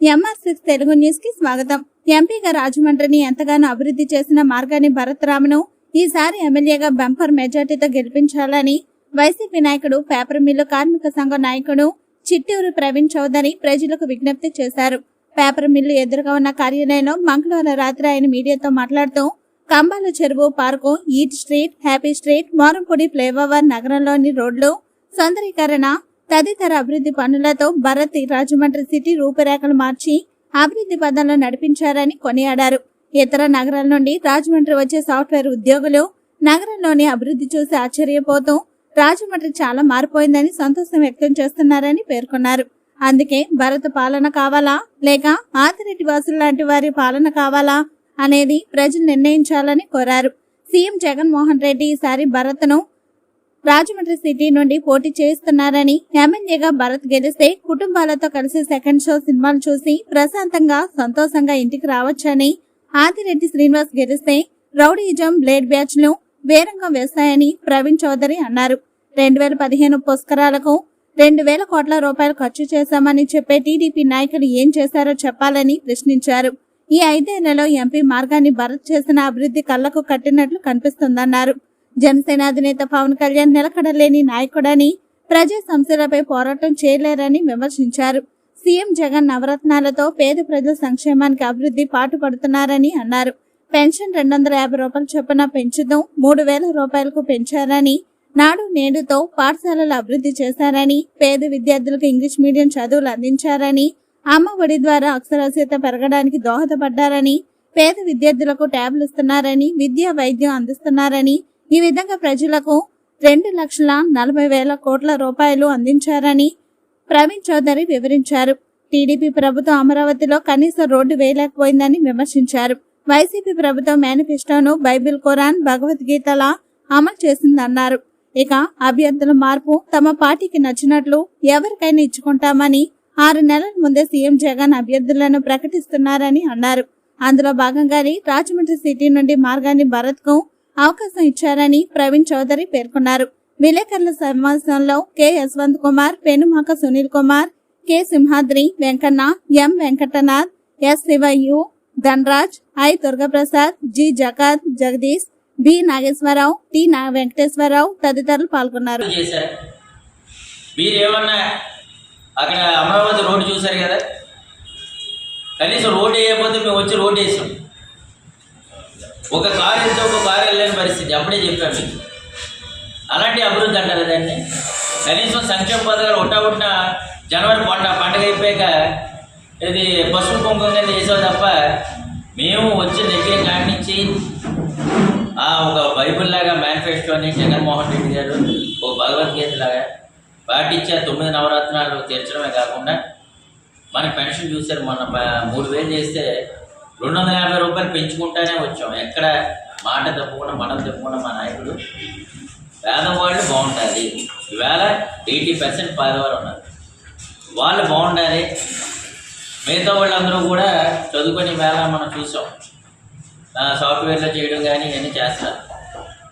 MR6 Telugu news కి స్వాగతం. ఎంపీగా రాజమండ్రిని ఎంతగానో అభివృద్ధి చేసిన మార్గాని భరత్ రామ్ను ఈసారి ఎమ్మెల్యేగా బంపర్ మెజార్టీతో గెలిపించాలని వైసీపీ నాయకుడు పేపర్ మిల్లు కార్మిక సంఘం నాయకుడు చిట్టూరు ప్రవీణ్ చౌదరి ప్రజలకు విజ్ఞప్తి చేశారు. పేపర్ మిల్లు ఎదురుగా ఉన్న కార్యాలయంలో మంగళవారం రాత్రి ఆయన మీడియాతో మాట్లాడుతూ కంబాల చెరువు park, eat street, happy street, Morampudi flyover, నగరంలోని రోడ్లు సుందరీకరణ తదితర అభివృద్ధి పనులతో భరత్ రాజమండ్రి సిటీ రూపురేఖలు మార్చి అభివృద్ధి పదంలో నడిపించారని కొనియాడారు. ఇతర నగరాల నుండి రాజమండ్రి వచ్చే సాఫ్ట్వేర్ ఉద్యోగులు నగరంలోని అభివృద్ధి చూసి ఆశ్చర్యపోతూ రాజమండ్రి చాలా మారిపోయిందని సంతోషం వ్యక్తం చేస్తున్నారని పేర్కొన్నారు. అందుకే భరత్ పాలన కావాలా లేక ఆదిరెడ్డి వాసులు లాంటి వారి పాలన కావాలా అనేది ప్రజలు నిర్ణయించాలని కోరారు. సీఎం జగన్మోహన్ రెడ్డి ఈసారి భరత్ను రాజమండ్రి సిటీ నుండి పోటీ చేస్తున్నారని, ఎమ్మెల్యేగా భరత్ గెలిస్తే కుటుంబాలతో కలిసి సెకండ్ షో సినిమాలు చూసి ప్రశాంతంగా సంతోషంగా ఇంటికి రావచ్చని, ఆదిరెడ్డి శ్రీనివాస్ గెలిస్తే రౌడీజం, బ్లేడ్ బ్యాచ్ లు వేరంగా వేస్తాయని ప్రవీణ్ చౌదరి అన్నారు. 2015 పుష్కరాలకు 2,000 కోట్ల రూపాయలు ఖర్చు చేశామని చెప్పే టీడీపీ నాయకులు ఏం చేశారో చెప్పాలని ప్రశ్నించారు. ఈ 5 ఏళ్లలో ఎంపీ మార్గాన్ని భరత్ చేసిన అభివృద్ధి కళ్లకు కట్టినట్లు కనిపిస్తుందన్నారు. జనసేన అధినేత పవన్ కళ్యాణ్ నిలకడలేని నాయకుడని, ప్రజా సమస్యలపై పోరాటం చేయలేరని విమర్శించారు. సీఎం జగన్ నవరత్నాలతో పేద ప్రజల సంక్షేమానికి అభివృద్ధి పాటుపడుతున్నారని అన్నారు. పెన్షన్ 250 రూపాయలు చొప్పున పెంచుతూ 3,000 రూపాయలకు పెంచారని, నాడు నేడుతో పాఠశాలలు అభివృద్ధి చేశారని, పేద విద్యార్థులకు ఇంగ్లీష్ మీడియం చదువులు అందించారని, అమ్మ ఒడి ద్వారా అక్షరాస్యత పెరగడానికి దోహదపడ్డారని, పేద విద్యార్థులకు ట్యాబ్లు ఇస్తున్నారని, విద్యా వైద్యం అందిస్తున్నారని, ఈ విధంగా ప్రజలకు 2,40,000 కోట్ల రూపాయలు అందించారని ప్రవీణ్ చౌదరి వివరించారు. టీడీపీ ప్రభుత్వం అమరావతిలో కనీసం రోడ్డు వేయలేకపోయిందని విమర్శించారు. వైసీపీ ప్రభుత్వం మేనిఫెస్టోను బైబిల్, ఖురాన్, భగవద్గీతలా అమలు చేసిందన్నారు. ఇక అభ్యర్థుల మార్పు తమ పార్టీకి నచ్చినట్లు ఎవరికైనా ఇచ్చుకుంటామని 6 నెలల ముందే సీఎం జగన్ అభ్యర్థులను ప్రకటిస్తున్నారని అన్నారు. అందులో భాగంగానే రాజమండ్రి సిటీ నుండి మార్గాన్ని భరత్ కు అవకాశం ఇచ్చారని ప్రవీణ్ చౌదరి పేర్కొన్నారు. విలేకరుల సమావేశంలో K Yashwant Kumar, Penumaka Sunil Kumar, K Simhadri, Venkanna, M Venkatanath, S Sivayu, Dhanaraj, I Durgaprasad, G Jakat, Jagadish, B Nageswararao, T Venkateswararao తదితరులు పాల్గొన్నారు. అక్కడ అమరావతి రోడ్డు చూశారు కదా, కనీసం రోడ్డు వేయకపోతే మేము వచ్చి రోడ్డు వేసాం. ఒక కారు వెళ్తే ఒక కారు వెళ్ళలేని పరిస్థితి, అప్పుడే చెప్పాను మీకు. అలాంటి అభివృద్ధి అంటారు దాన్ని. కనీసం సంక్షేమ పథకాలు ఒట్టాబుట్టిన జనవరి పండుగ అయిపోయాక ఇది పసుపు కుంకుమ కింద వేసావు తప్ప, మేము వచ్చి దగ్గర కానించి ఒక బైబిల్ లాగా మేనిఫెస్టోని జగన్మోహన్ రెడ్డి గారు ఒక భగవద్గీత లాగా పాటించే 9 నవరత్నాలు తీర్చడమే కాకుండా మనకి పెన్షన్ చూశారు. మొన్న 3,000 చేస్తే 250 రూపాయలు పెంచుకుంటానే వచ్చాం. ఎక్కడ మాట తప్పకుండా మనం తప్పకుండా మా నాయకుడు పేదవాళ్ళు బాగుంటుంది. ఈవేళ 80% పేదవారు ఉన్నారు, వాళ్ళు బాగుండాలి. మిగతా వాళ్ళందరూ కూడా చదువుకొని వేళ మనం చూసాం, సాఫ్ట్వేర్లో చేయడం కానీ ఇవన్నీ చేస్తారు.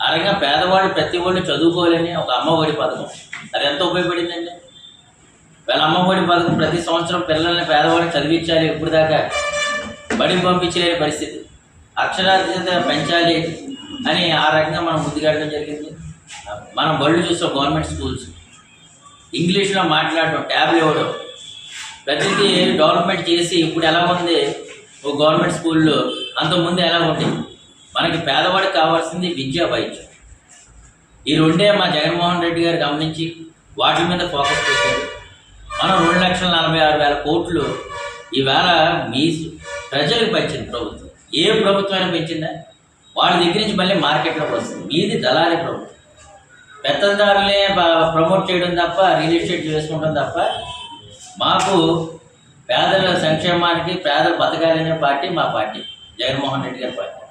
అలాగే పేదవాళ్ళు ప్రతి వాళ్ళు చదువుకోవాలని ఒక అమ్మఒడి పథకం, అది ఎంత ఉపయోగపడిందండి. వీళ్ళ అమ్మఒడి పథకం ప్రతి సంవత్సరం పిల్లల్ని పేదవాళ్ళని చదివించాలి, ఇప్పుడు దాకా బడికి పంపించలేని పరిస్థితి, అక్షరాస్యత పెంచాలి అని ఆ రకంగా మనం ముందుకెళ్ళడం జరిగింది. మనం బళ్ళు చూస్తాం, గవర్నమెంట్ స్కూల్స్ ఇంగ్లీష్లో మాట్లాడటం, ట్యాబ్లు ఇవ్వడం, ప్రతిదీ డెవలప్మెంట్ చేసి ఇప్పుడు ఎలా ఉంది ఒక గవర్నమెంట్ స్కూల్లో, అంతకుముందు ఎలా ఉండేది. మనకి పేదవాడికి కావాల్సింది విద్యా, వైద్యం. ఈ రెండే మా జగన్మోహన్ రెడ్డి గారు గమనించి వాటి మీద ఫోకస్ పెట్టారు. మనం 2,46,000 కోట్లు ఈవేళ మీ ప్రజలకు పెంచింది ప్రభుత్వం. ఏ ప్రభుత్వమైనా పెంచిందా? వాళ్ళ దగ్గర నుంచి మళ్ళీ మార్కెట్లోకి వస్తుంది. మీది దళారీ ప్రభుత్వం. పెత్తదారులే ప్రమోట్ చేయడం తప్ప, రియల్ ఎస్టేట్ చేసుకుంటాం తప్ప, మాకు పేదల సంక్షేమానికి, పేదల బతకాలనే పార్టీ మా పార్టీ, జగన్మోహన్ రెడ్డి గారి పార్టీ.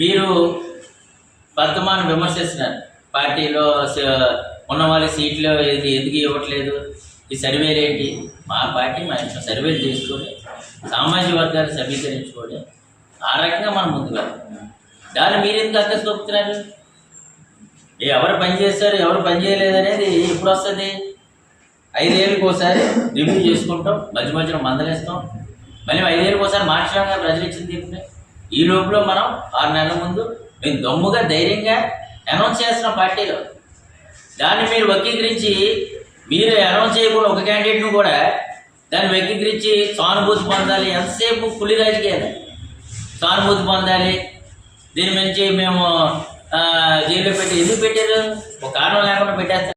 మీరు వర్తమానం విమర్శిస్తున్నారు, పార్టీలో ఉన్న వాళ్ళ సీట్లు ఎందుకు ఇవ్వట్లేదు, ఈ సర్వేలు ఏంటి. మా పార్టీ మా ఇష్టం, సర్వేలు చేసుకొని సామాజిక వర్గాలు సమీకరించుకొని ఆ రకంగా మనం ముందుకు వెళ్తాం. దాన్ని మీరు ఎందుకు అక్కసు తొక్కుతున్నారు? ఎవరు పని చేస్తారు, ఎవరు పని చేయలేదు అనేది ఎప్పుడు వస్తుంది? 5 ఏళ్ళకి ఒకసారి రివ్యూ చేసుకుంటాం, మధ్య మధ్యలో మందలేస్తాం, మళ్ళీ 5 ఏళ్ళకి ఒకసారి మార్చడంగా ప్రజలు ఇచ్చిన తీర్పుని. ఈ లోపల మనం 6 నెలల ముందు మేము దమ్ముగా ధైర్యంగా అనౌన్స్ చేస్తున్నాం పార్టీలో. దాన్ని మీరు వక్రీకరించి, మీరు అనౌన్స్ చేయకుండా ఒక క్యాండిడేట్ను కూడా దాన్ని వక్రీకరించి సానుభూతి పొందాలి. ఎంతసేపు పులి రాజకీయాలు, సానుభూతి పొందాలి, దీని నుంచి మేము జైల్లో పెట్టి ఎందుకు పెట్టారు? ఒక కారణం లేకుండా పెట్టేస్తారు.